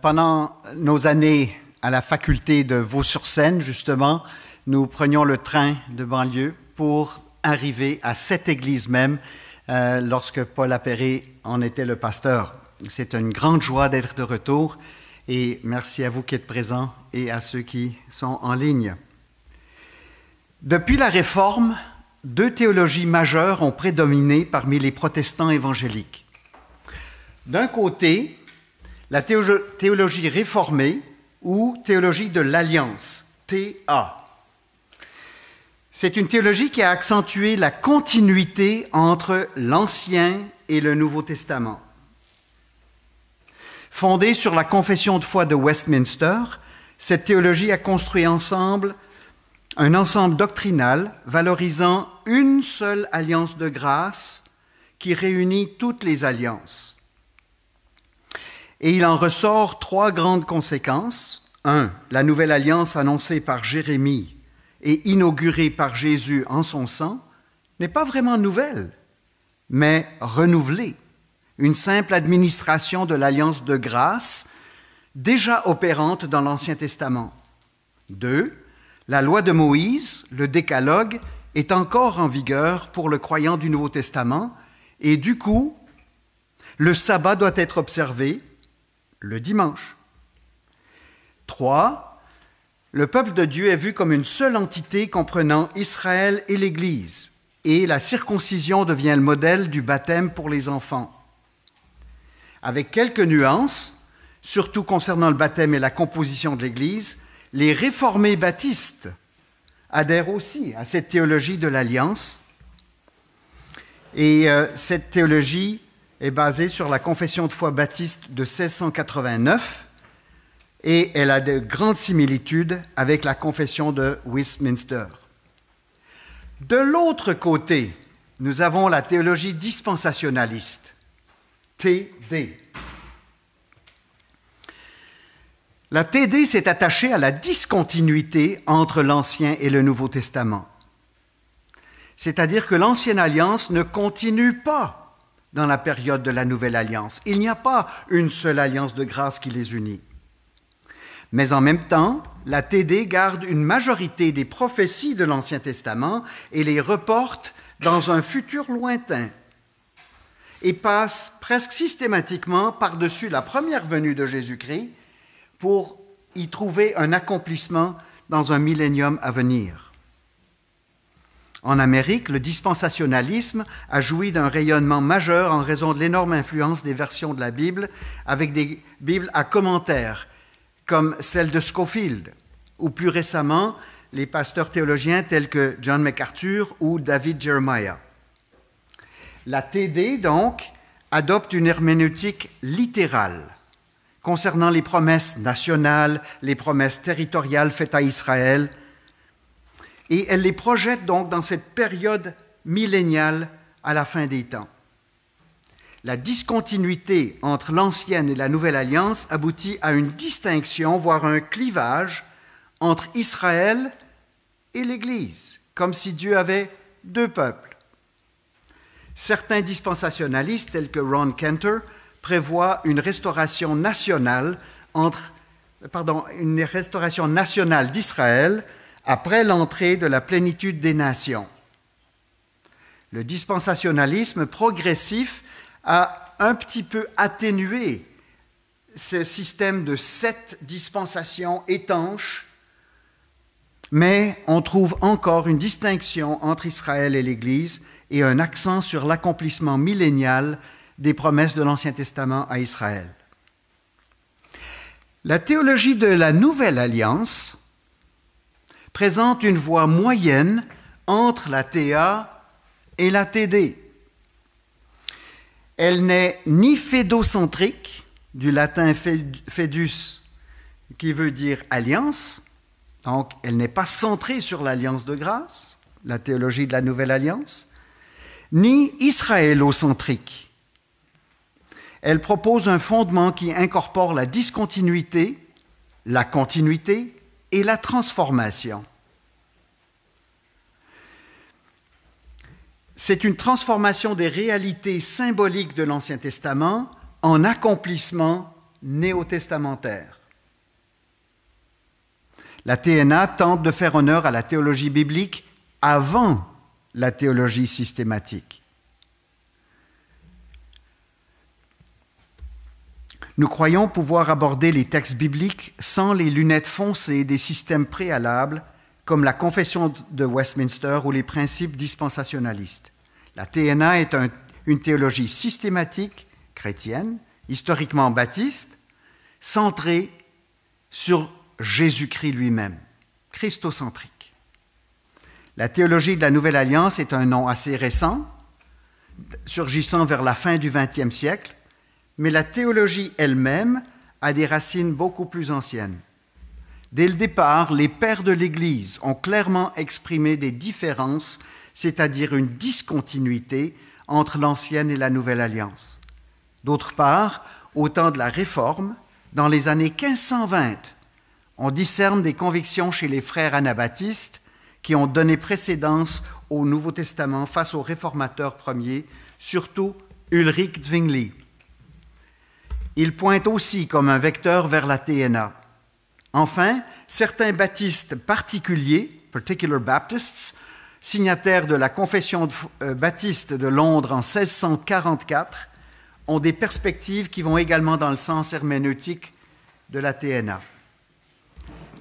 Pendant nos années à la faculté de Vaux-sur-Seine, justement, nous prenions le train de banlieue pour arriver à cette église même lorsque Paul Appéré en était le pasteur. C'est une grande joie d'être de retour et merci à vous qui êtes présents et à ceux qui sont en ligne. Depuis la Réforme, deux théologies majeures ont prédominé parmi les protestants évangéliques. D'un côté, la théologie réformée ou théologie de l'Alliance, TA. C'est une théologie qui a accentué la continuité entre l'Ancien et le Nouveau Testament. Fondée sur la confession de foi de Westminster, cette théologie a construit un ensemble doctrinal valorisant une seule alliance de grâce qui réunit toutes les alliances. Et il en ressort trois grandes conséquences. 1. La nouvelle alliance annoncée par Jérémie et inaugurée par Jésus en son sang n'est pas vraiment nouvelle, mais renouvelée. Une simple administration de l'alliance de grâce déjà opérante dans l'Ancien Testament. 2. La loi de Moïse, le décalogue, est encore en vigueur pour le croyant du Nouveau Testament et du coup, le sabbat doit être observé le dimanche. 3. Le peuple de Dieu est vu comme une seule entité comprenant Israël et l'Église, et la circoncision devient le modèle du baptême pour les enfants. Avec quelques nuances, surtout concernant le baptême et la composition de l'Église, les réformés baptistes adhèrent aussi à cette théologie de l'Alliance, et cette théologie est basée sur la confession de foi baptiste de 1689 et elle a de grandes similitudes avec la confession de Westminster. De l'autre côté, nous avons la théologie dispensationaliste, TD. La TD s'est attachée à la discontinuité entre l'Ancien et le Nouveau Testament. C'est-à-dire que l'Ancienne Alliance ne continue pas dans la période de la Nouvelle Alliance. Il n'y a pas une seule alliance de grâce qui les unit. Mais en même temps, la TD garde une majorité des prophéties de l'Ancien Testament et les reporte dans un futur lointain et passe presque systématiquement par-dessus la première venue de Jésus-Christ pour y trouver un accomplissement dans un millénium à venir. En Amérique, le dispensationalisme a joui d'un rayonnement majeur en raison de l'énorme influence des versions de la Bible avec des Bibles à commentaires, comme celle de Scofield, ou plus récemment, les pasteurs théologiens tels que John MacArthur ou David Jeremiah. La TD, donc, adopte une herméneutique littérale concernant les promesses nationales, les promesses territoriales faites à Israël, et elle les projette donc dans cette période milléniale à la fin des temps. La discontinuité entre l'Ancienne et la Nouvelle Alliance aboutit à une distinction, voire un clivage entre Israël et l'Église, comme si Dieu avait deux peuples. Certains dispensationalistes, tels que Ron Cantor, prévoient une restauration nationale d'Israël après l'entrée de la plénitude des nations. Le dispensationalisme progressif a un petit peu atténué ce système de 7 dispensations étanches, mais on trouve encore une distinction entre Israël et l'Église et un accent sur l'accomplissement millénial des promesses de l'Ancien Testament à Israël. La théologie de la Nouvelle Alliance présente une voie moyenne entre la TA et la TD. Elle n'est ni fédocentrique, du latin fedus, qui veut dire alliance, donc elle n'est pas centrée sur l'alliance de grâce, la théologie de la Nouvelle Alliance, ni israélocentrique. Elle propose un fondement qui incorpore la discontinuité, la continuité et la transformation. C'est une transformation des réalités symboliques de l'Ancien Testament en accomplissement néo-testamentaire. La TNA tente de faire honneur à la théologie biblique avant la théologie systématique. Nous croyons pouvoir aborder les textes bibliques sans les lunettes foncées des systèmes préalables comme la Confession de Westminster ou les principes dispensationalistes. La TNA est une théologie systématique, chrétienne, historiquement baptiste, centrée sur Jésus-Christ lui-même, christocentrique. La théologie de la Nouvelle Alliance est un nom assez récent, surgissant vers la fin du XXe siècle, mais la théologie elle-même a des racines beaucoup plus anciennes. Dès le départ, les pères de l'Église ont clairement exprimé des différences, c'est-à-dire une discontinuité entre l'ancienne et la Nouvelle Alliance. D'autre part, au temps de la Réforme, dans les années 1520, on discerne des convictions chez les frères anabaptistes qui ont donné précédence au Nouveau Testament face aux réformateurs premiers, surtout Ulrich Zwingli. Il pointe aussi comme un vecteur vers la TNA. Enfin, certains baptistes particuliers, Particular Baptists, signataires de la Confession baptiste de Londres en 1644, ont des perspectives qui vont également dans le sens herméneutique de la TNA.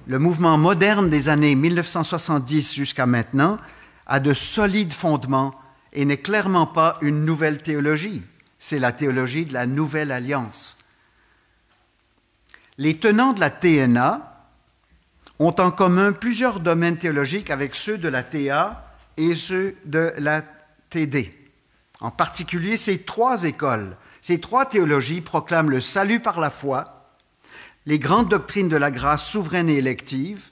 Le mouvement moderne des années 1970 jusqu'à maintenant a de solides fondements et n'est clairement pas une nouvelle théologie. C'est la théologie de la Nouvelle Alliance. Les tenants de la TNA ont en commun plusieurs domaines théologiques avec ceux de la TA et ceux de la TD. En particulier, ces trois écoles, ces trois théologies proclament le salut par la foi, les grandes doctrines de la grâce souveraine et élective,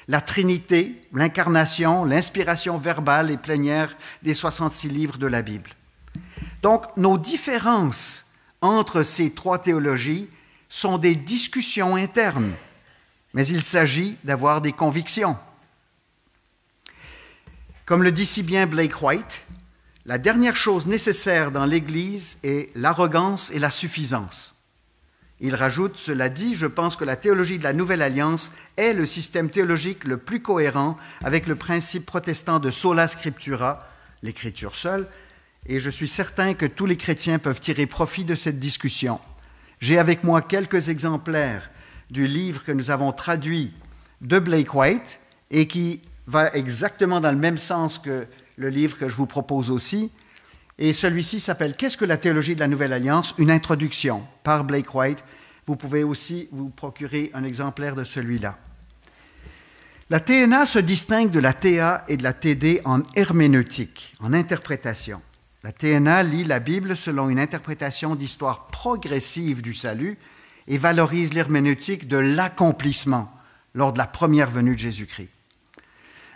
la Trinité, l'incarnation, l'inspiration verbale et plénière des 66 livres de la Bible. Donc, nos différences entre ces trois théologies sont des discussions internes, mais il s'agit d'avoir des convictions. Comme le dit si bien Blake White, la dernière chose nécessaire dans l'Église est l'arrogance et la suffisance. Il rajoute, cela dit, je pense que la théologie de la Nouvelle Alliance est le système théologique le plus cohérent avec le principe protestant de sola scriptura, l'écriture seule, et je suis certain que tous les chrétiens peuvent tirer profit de cette discussion. J'ai avec moi quelques exemplaires du livre que nous avons traduit de Blake White et qui va exactement dans le même sens que le livre que je vous propose aussi. Et celui-ci s'appelle « Qu'est-ce que la théologie de la Nouvelle Alliance ?» Une introduction par Blake White. Vous pouvez aussi vous procurer un exemplaire de celui-là. La TNA se distingue de la TA et de la TD en herméneutique, en interprétation. La TNA lit la Bible selon une interprétation d'histoire progressive du salut et valorise l'herméneutique de l'accomplissement lors de la première venue de Jésus-Christ.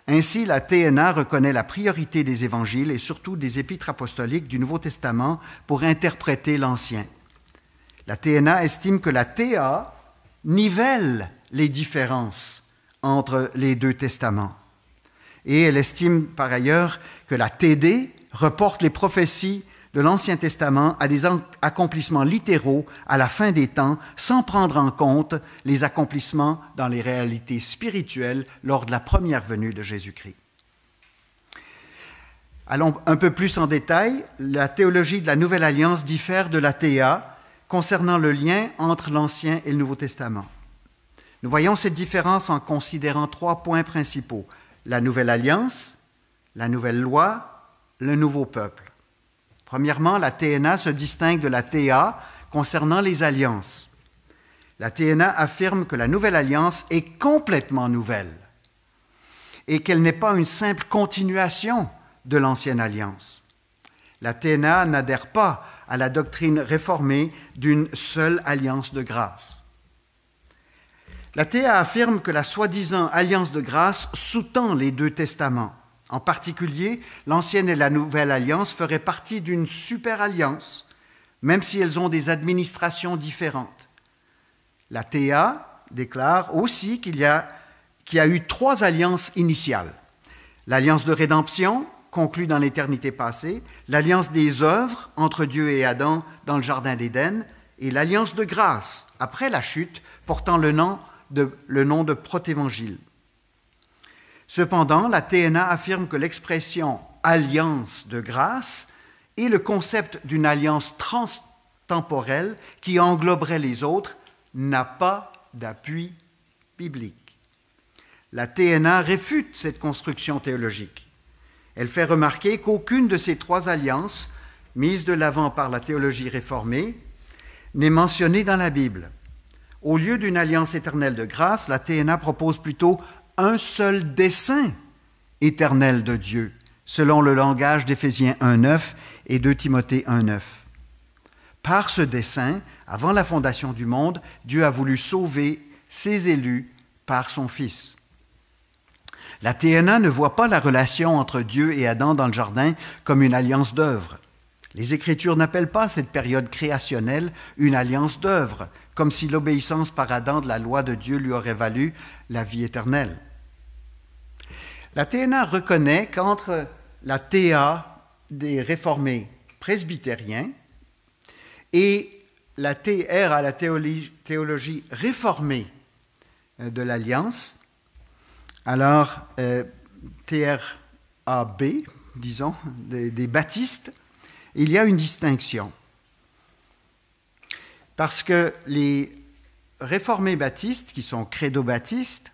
Ainsi, la TNA reconnaît la priorité des évangiles et surtout des épîtres apostoliques du Nouveau Testament pour interpréter l'Ancien. La TNA estime que la TA nivelle les différences entre les deux testaments. Et elle estime par ailleurs que la TD reporte les prophéties de l'Ancien Testament à des accomplissements littéraux à la fin des temps, sans prendre en compte les accomplissements dans les réalités spirituelles lors de la première venue de Jésus-Christ. Allons un peu plus en détail. La théologie de la Nouvelle Alliance diffère de la TA concernant le lien entre l'Ancien et le Nouveau Testament. Nous voyons cette différence en considérant trois points principaux: la Nouvelle Alliance, la Nouvelle Loi, le Nouveau Peuple. Premièrement, la TNA se distingue de la TA concernant les alliances. La TNA affirme que la Nouvelle Alliance est complètement nouvelle et qu'elle n'est pas une simple continuation de l'Ancienne Alliance. La TNA n'adhère pas à la doctrine réformée d'une seule alliance de grâce. La TA affirme que la soi-disant alliance de grâce sous-tend les deux testaments. En particulier, l'Ancienne et la Nouvelle Alliance feraient partie d'une super-alliance, même si elles ont des administrations différentes. La TA déclare aussi qu'il y a eu trois alliances initiales. L'alliance de rédemption, conclue dans l'éternité passée, l'alliance des œuvres entre Dieu et Adam dans le Jardin d'Éden, et l'Alliance de grâce, après la chute, portant le nom de protévangile. Cependant, la TNA affirme que l'expression « alliance de grâce » et le concept d'une alliance transtemporelle qui engloberait les autres n'a pas d'appui biblique. La TNA réfute cette construction théologique. Elle fait remarquer qu'aucune de ces trois alliances, mises de l'avant par la théologie réformée, n'est mentionnée dans la Bible. Au lieu d'une alliance éternelle de grâce, la TNA propose plutôt un seul dessein éternel de Dieu, selon le langage d'Éphésiens 1.9 et 2 Timothée 1.9. Par ce dessein, avant la fondation du monde, Dieu a voulu sauver ses élus par son Fils. La TNA ne voit pas la relation entre Dieu et Adam dans le jardin comme une alliance d'œuvres. Les Écritures n'appellent pas cette période créationnelle une alliance d'œuvres, comme si l'obéissance par Adam de la loi de Dieu lui aurait valu la vie éternelle. La TNA reconnaît qu'entre la TA des réformés presbytériens et la TR à la théologie réformée de l'Alliance, alors TRAB, disons, des baptistes, il y a une distinction. Parce que les réformés baptistes, qui sont credo-baptistes,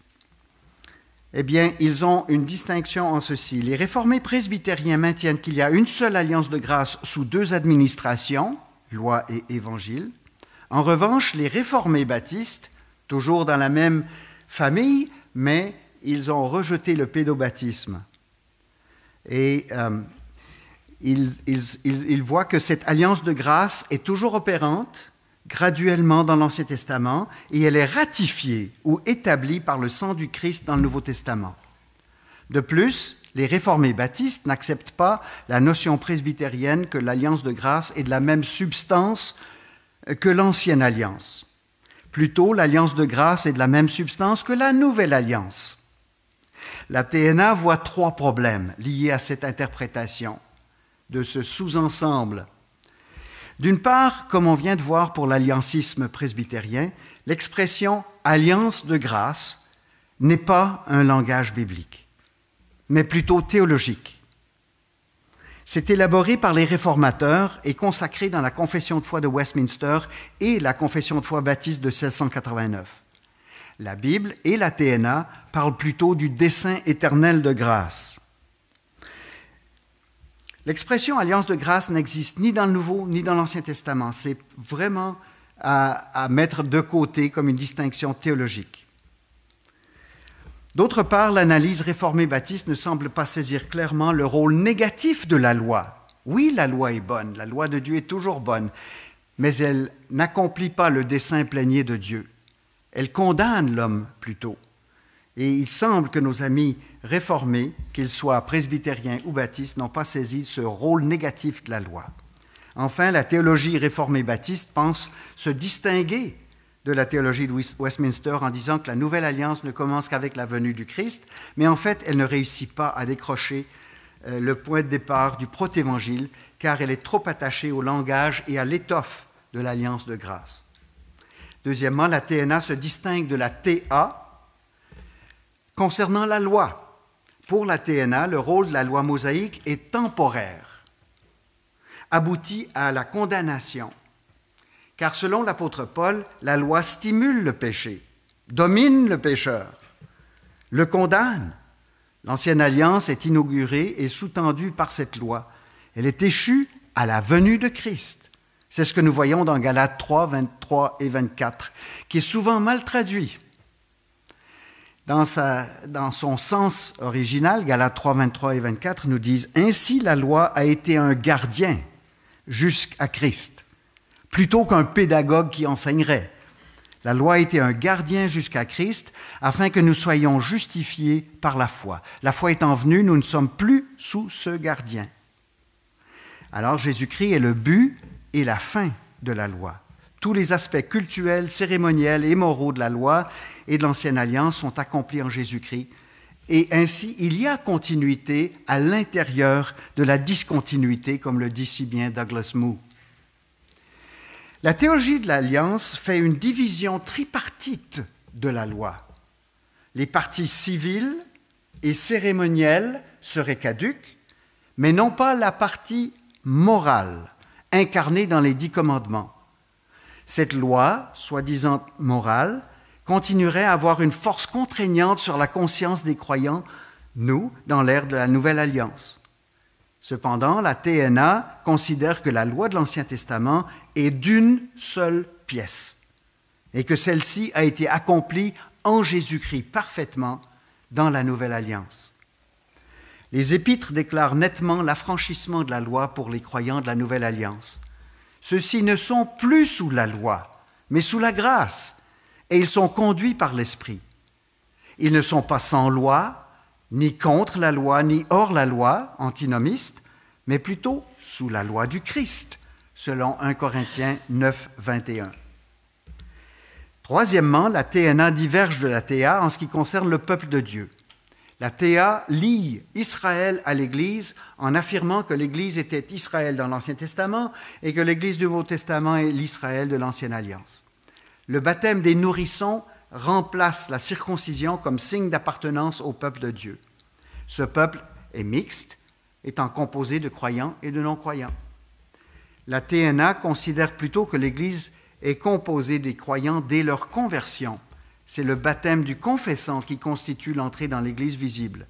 eh bien, ils ont une distinction en ceci. Les réformés presbytériens maintiennent qu'il y a une seule alliance de grâce sous deux administrations, loi et évangile. En revanche, les réformés baptistes, toujours dans la même famille, mais ils ont rejeté le pédobaptisme. Et ils voient que cette alliance de grâce est toujours opérante, graduellement dans l'Ancien Testament, et elle est ratifiée ou établie par le sang du Christ dans le Nouveau Testament. De plus, les réformés baptistes n'acceptent pas la notion presbytérienne que l'alliance de grâce est de la même substance que l'ancienne alliance. Plutôt, l'alliance de grâce est de la même substance que la nouvelle alliance. La TNA voit trois problèmes liés à cette interprétation de ce sous-ensemble. D'une part, comme on vient de voir pour l'alliancisme presbytérien, l'expression « alliance de grâce » n'est pas un langage biblique, mais plutôt théologique. C'est élaboré par les réformateurs et consacré dans la Confession de foi de Westminster et la Confession de foi baptiste de 1689. La Bible et la TNA parlent plutôt du dessein éternel de grâce. L'expression « alliance de grâce » n'existe ni dans le Nouveau ni dans l'Ancien Testament. C'est vraiment à mettre de côté comme une distinction théologique. D'autre part, l'analyse réformée baptiste ne semble pas saisir clairement le rôle négatif de la loi. Oui, la loi est bonne, la loi de Dieu est toujours bonne, mais elle n'accomplit pas le dessein plénier de Dieu. Elle condamne l'homme plutôt. Et il semble que nos amis réformés, qu'ils soient presbytériens ou baptistes, n'ont pas saisi ce rôle négatif de la loi. Enfin, la théologie réformée baptiste pense se distinguer de la théologie de Westminster en disant que la nouvelle alliance ne commence qu'avec la venue du Christ, mais en fait, elle ne réussit pas à décrocher le point de départ du protévangile, car elle est trop attachée au langage et à l'étoffe de l'alliance de grâce. Deuxièmement, la TNA se distingue de la TA concernant la loi. Pour la TNA, le rôle de la loi mosaïque est temporaire, aboutit à la condamnation. Car selon l'apôtre Paul, la loi stimule le péché, domine le pécheur, le condamne. L'ancienne alliance est inaugurée et sous-tendue par cette loi. Elle est échue à la venue de Christ. C'est ce que nous voyons dans Galates 3, 23 et 24, qui est souvent mal traduit. Dans son sens original, Galates 3, 23 et 24 nous disent « Ainsi la loi a été un gardien jusqu'à Christ, plutôt qu'un pédagogue qui enseignerait. La loi a été un gardien jusqu'à Christ, afin que nous soyons justifiés par la foi. La foi étant venue, nous ne sommes plus sous ce gardien. » Alors Jésus-Christ est le but et la fin de la loi. Tous les aspects cultuels, cérémoniels et moraux de la loi et de l'Ancienne Alliance sont accomplis en Jésus-Christ. Et ainsi, il y a continuité à l'intérieur de la discontinuité, comme le dit si bien Douglas Moo. La théologie de l'Alliance fait une division tripartite de la loi. Les parties civiles et cérémonielles seraient caduques, mais non pas la partie morale, incarnée dans les 10 commandements. Cette loi, soi-disant morale, continuerait à avoir une force contraignante sur la conscience des croyants, nous, dans l'ère de la Nouvelle Alliance. Cependant, la TNA considère que la loi de l'Ancien Testament est d'une seule pièce et que celle-ci a été accomplie en Jésus-Christ parfaitement dans la Nouvelle Alliance. Les Épîtres déclarent nettement l'affranchissement de la loi pour les croyants de la Nouvelle Alliance. Ceux-ci ne sont plus sous la loi, mais sous la grâce, et ils sont conduits par l'Esprit. Ils ne sont pas sans loi, ni contre la loi, ni hors la loi, antinomistes, mais plutôt sous la loi du Christ, selon 1 Corinthiens 9, 21. Troisièmement, la TNA diverge de la TA en ce qui concerne le peuple de Dieu. La TA lie Israël à l'Église en affirmant que l'Église était Israël dans l'Ancien Testament et que l'Église du Nouveau Testament est l'Israël de l'Ancienne Alliance. Le baptême des nourrissons remplace la circoncision comme signe d'appartenance au peuple de Dieu. Ce peuple est mixte, étant composé de croyants et de non-croyants. La TNA considère plutôt que l'Église est composée des croyants dès leur conversion. C'est le baptême du confessant qui constitue l'entrée dans l'Église visible.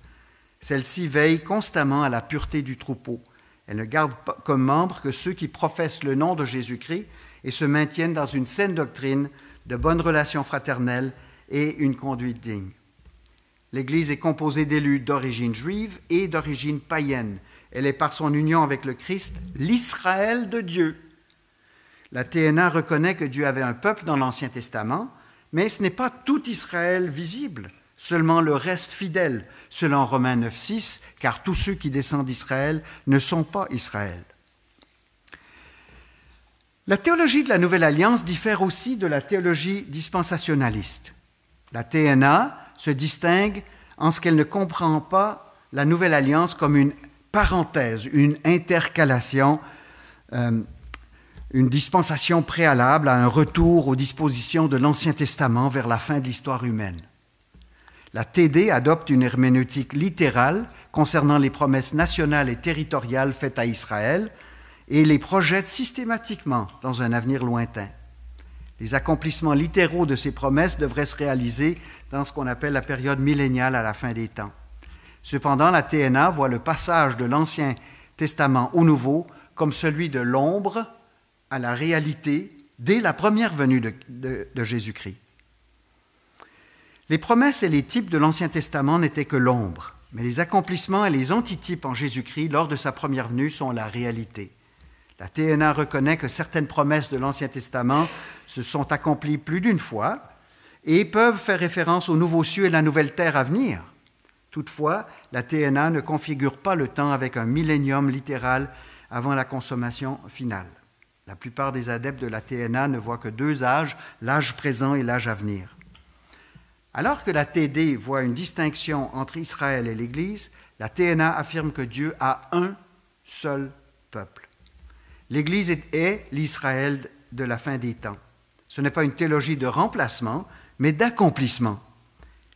Celle-ci veille constamment à la pureté du troupeau. Elle ne garde comme membres que ceux qui professent le nom de Jésus-Christ et se maintiennent dans une saine doctrine, de bonnes relations fraternelles et une conduite digne. L'Église est composée d'élus d'origine juive et d'origine païenne. Elle est par son union avec le Christ l'Israël de Dieu. La TNA reconnaît que Dieu avait un peuple dans l'Ancien Testament, mais ce n'est pas tout Israël visible, seulement le reste fidèle, selon Romains 9, 6, car tous ceux qui descendent d'Israël ne sont pas Israël. La théologie de la Nouvelle Alliance diffère aussi de la théologie dispensationaliste. La TNA se distingue en ce qu'elle ne comprend pas la Nouvelle Alliance comme une parenthèse, une intercalation, une dispensation préalable à un retour aux dispositions de l'Ancien Testament vers la fin de l'histoire humaine. La TD adopte une herméneutique littérale concernant les promesses nationales et territoriales faites à Israël et les projette systématiquement dans un avenir lointain. Les accomplissements littéraux de ces promesses devraient se réaliser dans ce qu'on appelle la période milléniale à la fin des temps. Cependant, la TNA voit le passage de l'Ancien Testament au Nouveau comme celui de l'ombre à la réalité dès la première venue de Jésus-Christ. Les promesses et les types de l'Ancien Testament n'étaient que l'ombre, mais les accomplissements et les antitypes en Jésus-Christ lors de sa première venue sont la réalité. La TNA reconnaît que certaines promesses de l'Ancien Testament se sont accomplies plus d'une fois et peuvent faire référence aux nouveaux cieux et la nouvelle terre à venir. Toutefois, la TNA ne configure pas le temps avec un millénium littéral avant la consommation finale. La plupart des adeptes de la TNA ne voient que 2 âges, l'âge présent et l'âge à venir. Alors que la TD voit une distinction entre Israël et l'Église, la TNA affirme que Dieu a un seul peuple. L'Église est l'Israël de la fin des temps. Ce n'est pas une théologie de remplacement, mais d'accomplissement.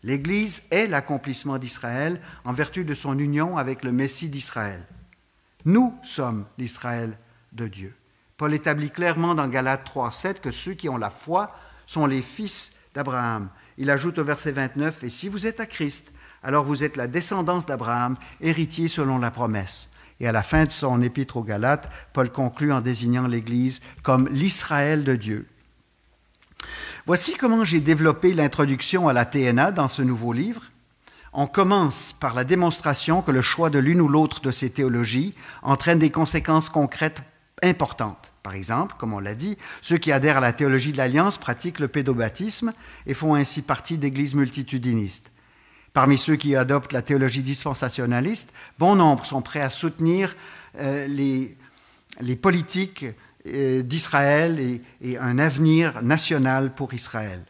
L'Église est l'accomplissement d'Israël en vertu de son union avec le Messie d'Israël. Nous sommes l'Israël de Dieu. Paul établit clairement dans Galates 3,7 que ceux qui ont la foi sont les fils d'Abraham. Il ajoute au verset 29, « Et si vous êtes à Christ, alors vous êtes la descendance d'Abraham, héritier selon la promesse. » Et à la fin de son épître aux Galates, Paul conclut en désignant l'Église comme l'Israël de Dieu. Voici comment j'ai développé l'introduction à la TNA dans ce nouveau livre. On commence par la démonstration que le choix de l'une ou l'autre de ces théologies entraîne des conséquences concrètes importantes. Par exemple, comme on l'a dit, ceux qui adhèrent à la théologie de l'Alliance pratiquent le pédobaptisme et font ainsi partie d'églises multitudinistes. Parmi ceux qui adoptent la théologie dispensationaliste, bon nombre sont prêts à soutenir les politiques d'Israël et un avenir national pour Israël.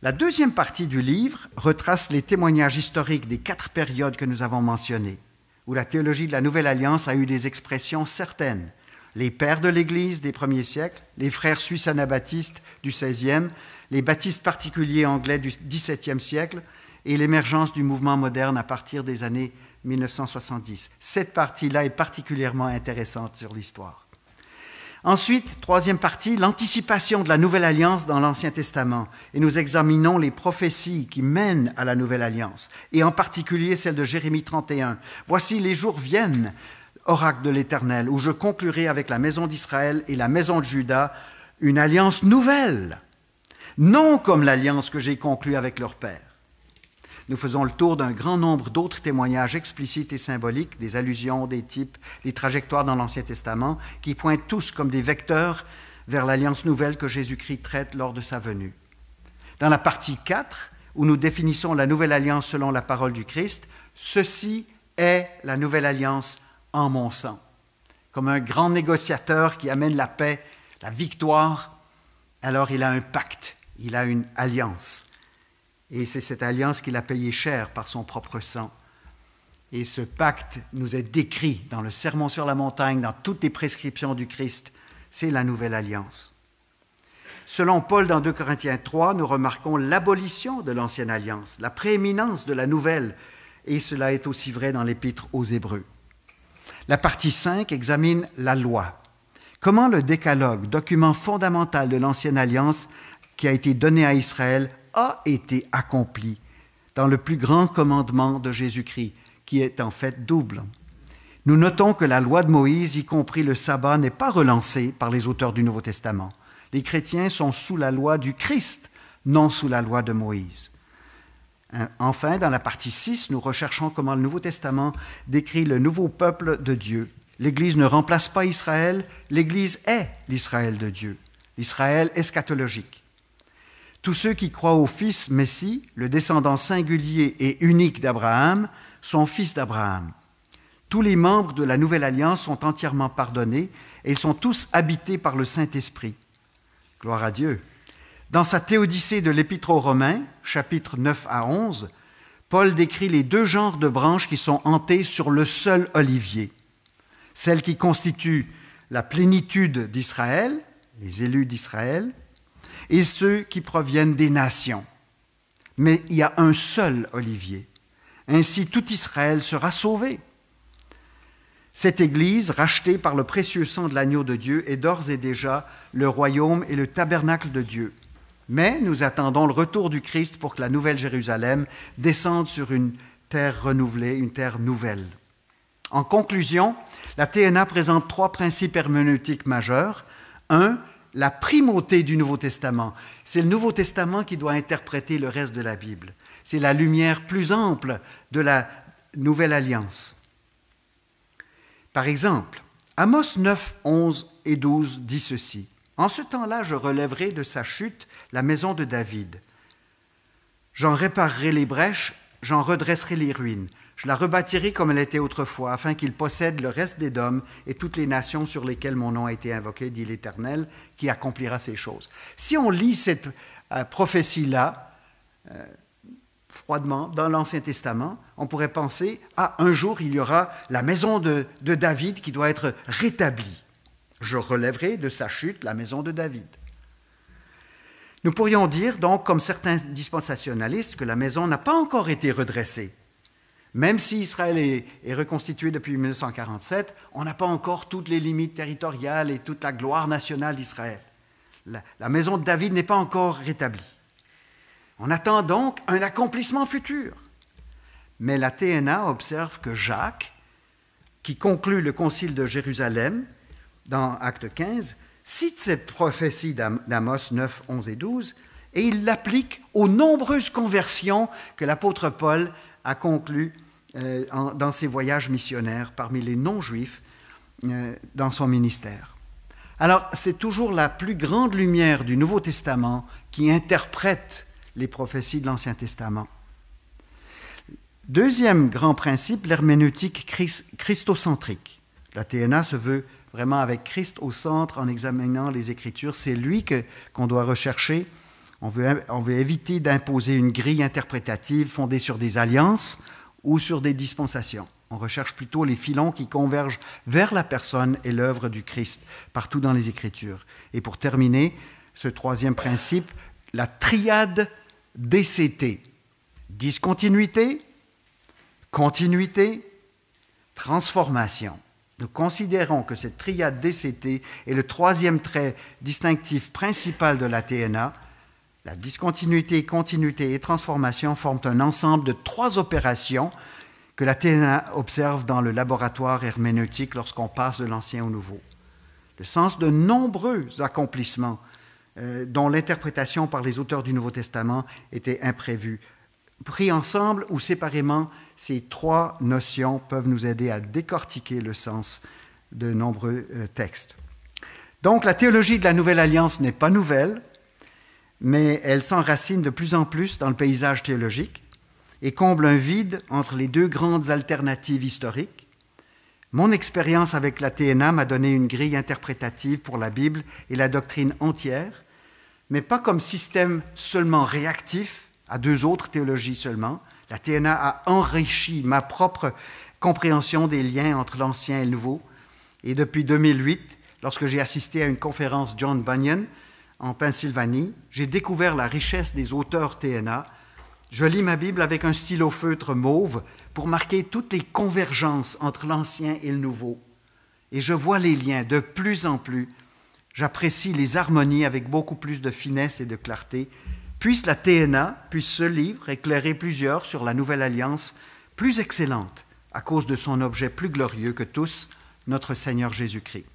La deuxième partie du livre retrace les témoignages historiques des 4 périodes que nous avons mentionnées, où la théologie de la Nouvelle Alliance a eu des expressions certaines. les pères de l'Église des premiers siècles, les frères suisses anabaptistes du XVIe, les baptistes particuliers anglais du XVIIe siècle et l'émergence du mouvement moderne à partir des années 1970. Cette partie-là est particulièrement intéressante sur l'histoire. Ensuite, troisième partie, l'anticipation de la Nouvelle Alliance dans l'Ancien Testament. Et nous examinons les prophéties qui mènent à la Nouvelle Alliance, et en particulier celle de Jérémie 31. « Voici les jours viennent, oracle de l'Éternel, où je conclurai avec la maison d'Israël et la maison de Juda une alliance nouvelle, non comme l'alliance que j'ai conclue avec leur père. » Nous faisons le tour d'un grand nombre d'autres témoignages explicites et symboliques, des allusions, des types, des trajectoires dans l'Ancien Testament, qui pointent tous comme des vecteurs vers l'alliance nouvelle que Jésus-Christ traite lors de sa venue. Dans la partie 4, où nous définissons la nouvelle alliance selon la parole du Christ, ceci est la nouvelle alliance en mon sang. Comme un grand négociateur qui amène la paix, la victoire, alors il a un pacte, il a une alliance. Et c'est cette alliance qu'il a payée cher par son propre sang. Et ce pacte nous est décrit dans le Sermon sur la montagne, dans toutes les prescriptions du Christ. C'est la nouvelle alliance. Selon Paul dans 2 Corinthiens 3, nous remarquons l'abolition de l'ancienne alliance, la prééminence de la nouvelle, et cela est aussi vrai dans l'Épître aux Hébreux. La partie 5 examine la loi. Comment le Décalogue, document fondamental de l'ancienne alliance qui a été donné à Israël, a été accompli dans le plus grand commandement de Jésus-Christ, qui est en fait double. Nous notons que la loi de Moïse, y compris le sabbat, n'est pas relancée par les auteurs du Nouveau Testament. Les chrétiens sont sous la loi du Christ, non sous la loi de Moïse. Enfin, dans la partie 6, nous recherchons comment le Nouveau Testament décrit le nouveau peuple de Dieu. L'Église ne remplace pas Israël, l'Église est l'Israël de Dieu, l'Israël eschatologique. Tous ceux qui croient au Fils Messie, le descendant singulier et unique d'Abraham, sont fils d'Abraham. Tous les membres de la Nouvelle Alliance sont entièrement pardonnés et ils sont tous habités par le Saint-Esprit. Gloire à Dieu. Dans sa théodicée de l'Épître aux Romains, chapitres 9 à 11, Paul décrit les deux genres de branches qui sont hantées sur le seul olivier. Celles qui constituent la plénitude d'Israël, les élus d'Israël, et ceux qui proviennent des nations. Mais il y a un seul olivier. Ainsi, tout Israël sera sauvé. Cette Église, rachetée par le précieux sang de l'agneau de Dieu, est d'ores et déjà le royaume et le tabernacle de Dieu. Mais nous attendons le retour du Christ pour que la nouvelle Jérusalem descende sur une terre renouvelée, une terre nouvelle. En conclusion, la TNA présente trois principes herméneutiques majeurs. 1. La primauté du Nouveau Testament. C'est le Nouveau Testament qui doit interpréter le reste de la Bible. C'est la lumière plus ample de la Nouvelle Alliance. Par exemple, Amos 9, 11 et 12 dit ceci. « En ce temps-là, je relèverai de sa chute la maison de David. J'en réparerai les brèches, j'en redresserai les ruines. Je la rebâtirai comme elle était autrefois, afin qu'il possède le reste d'Édom et toutes les nations sur lesquelles mon nom a été invoqué, dit l'Éternel, qui accomplira ces choses. » Si on lit cette prophétie-là, froidement, dans l'Ancien Testament, on pourrait penser, un jour, il y aura la maison de David qui doit être rétablie. Je relèverai de sa chute la maison de David. Nous pourrions dire, donc, comme certains dispensationalistes, que la maison n'a pas encore été redressée. Même si Israël est reconstitué depuis 1947, on n'a pas encore toutes les limites territoriales et toute la gloire nationale d'Israël. La maison de David n'est pas encore rétablie. On attend donc un accomplissement futur. Mais la TNA observe que Jacques, qui conclut le concile de Jérusalem, dans Acte 15, cite cette prophétie d'Amos 9, 11 et 12, et il l'applique aux nombreuses conversions que l'apôtre Paul a conclues dans ses voyages missionnaires parmi les non-juifs dans son ministère. Alors, c'est toujours la plus grande lumière du Nouveau Testament qui interprète les prophéties de l'Ancien Testament. Deuxième grand principe, l'herméneutique christocentrique. La TNA se veut vraiment avec Christ au centre en examinant les Écritures. C'est lui qu'on doit rechercher. On veut éviter d'imposer une grille interprétative fondée sur des alliances ou sur des dispensations. On recherche plutôt les filons qui convergent vers la personne et l'œuvre du Christ partout dans les Écritures. Et pour terminer, ce troisième principe, la triade DCT. Discontinuité, continuité, transformation. Nous considérons que cette triade DCT est le troisième trait distinctif principal de la TNA. La discontinuité, continuité et transformation forment un ensemble de 3 opérations que la TNA observe dans le laboratoire herméneutique lorsqu'on passe de l'Ancien au Nouveau. Le sens de nombreux accomplissements dont l'interprétation par les auteurs du Nouveau Testament était imprévue. Pris ensemble ou séparément, ces 3 notions peuvent nous aider à décortiquer le sens de nombreux textes. Donc, la théologie de la Nouvelle Alliance n'est pas nouvelle, mais elle s'enracine de plus en plus dans le paysage théologique et comble un vide entre les 2 grandes alternatives historiques. Mon expérience avec la TNA m'a donné une grille interprétative pour la Bible et la doctrine entière, mais pas comme système seulement réactif à 2 autres théologies seulement. La TNA a enrichi ma propre compréhension des liens entre l'Ancien et le Nouveau. Et depuis 2008, lorsque j'ai assisté à une conférence John Bunyan en Pennsylvanie, j'ai découvert la richesse des auteurs TNA. Je lis ma Bible avec un stylo feutre mauve pour marquer toutes les convergences entre l'Ancien et le Nouveau. Et je vois les liens de plus en plus. J'apprécie les harmonies avec beaucoup plus de finesse et de clarté. Puisse la TNA, puisse ce livre éclairer plusieurs sur la Nouvelle Alliance plus excellente à cause de son objet plus glorieux que tous, notre Seigneur Jésus-Christ.